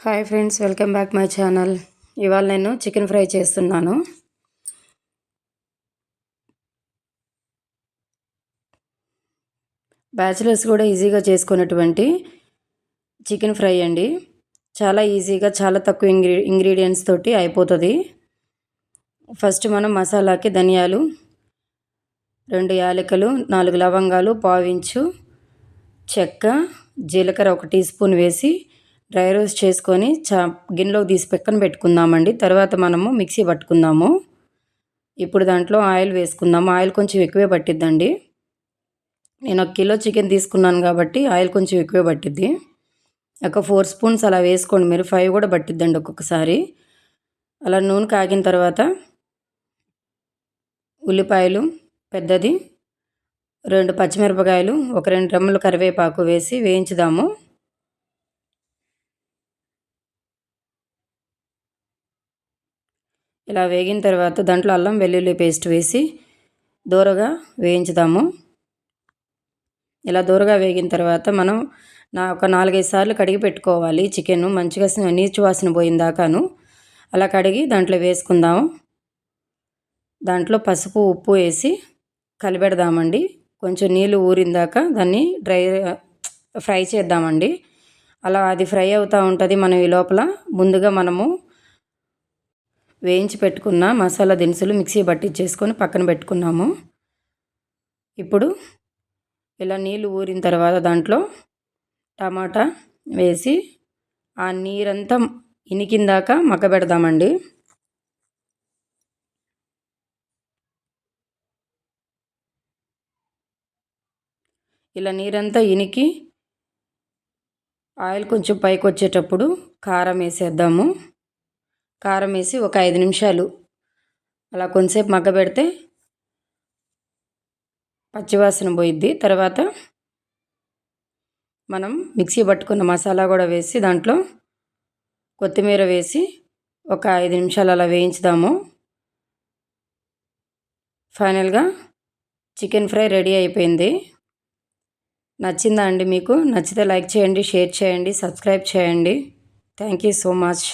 Hi friends, welcome back my channel. ఇవాళ నేను chicken fry చేస్తున్నాను. బ్యాచిలర్స్ కూడా ఈజీగా చేసుకునేటువంటి చికెన్ ఫ్రై అండి. చాలా ఈజీగా, చాలా తక్కువ ఇంగ్రీడియంట్స్ తోటి అయిపోతుంది. ఫస్ట్ మనం మసాలాకి ధనియాలు, 2 యాలకులు, 4 లవంగాలు, పావించు చెక్క, జీలకర్ర 1 టీ స్పూన్ వేసి డ్రై రోస్ట్ చేసుకొని గిన్నెలోకి తీసి పక్కన పెట్టుకుందామండి. తర్వాత మనము మిక్సీ పట్టుకుందాము. ఇప్పుడు దాంట్లో ఆయిల్ వేసుకుందాము. ఆయిల్ కొంచెం ఎక్కువే పట్టిద్దండి. నేను 1 కిలో చికెన్ తీసుకున్నాను కాబట్టి ఆయిల్ కొంచెం ఎక్కువే పట్టిద్ది. ఒక 4 స్పూన్స్ అలా వేసుకోండి మీరు. 5 కూడా పట్టిద్దండి ఒక్కొక్కసారి. అలా నూనె కాగిన తర్వాత ఉల్లిపాయలు పెద్దది, 2 పచ్చిమిరపకాయలు, ఒక 2 రెమ్మలు కరివేపాకు వేసి వేయించుదాము. ఇలా వేగిన తర్వాత దాంట్లో అల్లం వెల్లుల్లి పేస్ట్ వేసి దూరగా వేయించుదాము. ఇలా దూరగా వేగిన తర్వాత మనం ఒక 4-5 సార్లు కడిగి పెట్టుకోవాలి చికెన్, మంచిగా నీచు వాసన పోయిందాకాను. అలా కడిగి దాంట్లో వేసుకుందాము. దాంట్లో పసుపు, ఉప్పు వేసి కలిపెడదామండి. కొంచెం నీళ్ళు ఊరిందాక దాన్ని ఫ్రై చేద్దామండి. అలా అది ఫ్రై అవుతూ ఉంటుంది. మనం ఈ లోపల ముందుగా మనము వేయించి పెట్టుకున్న మసాలా దినుసులు మిక్సీ పట్టించేసుకొని పక్కన పెట్టుకున్నాము. ఇప్పుడు ఇలా నీళ్ళు ఊరిన తర్వాత దాంట్లో టమాటా వేసి ఆ నీరంతా ఇనికిందాక మగ్గబెడదామండి. ఇలా నీరంతా ఇనికి ఆయిల్ కొంచెం పైకి వచ్చేటప్పుడు కారం వేసేద్దాము. కారం వేసి ఒక 5 నిమిషాలు అలా కొంచెంసేపు మగ్గబెడితే పచ్చివాసన పోయిద్ది. తర్వాత మనం మిక్సీ పట్టుకున్న మసాలా కూడా వేసి దాంట్లో కొత్తిమీర వేసి ఒక 5 నిమిషాలు అలా వేయించుదాము. ఫైనల్గా చికెన్ ఫ్రై రెడీ అయిపోయింది. నచ్చిందా అండి మీకు? నచ్చితే లైక్ చేయండి, షేర్ చేయండి, సబ్స్క్రైబ్ చేయండి. Thank you so much.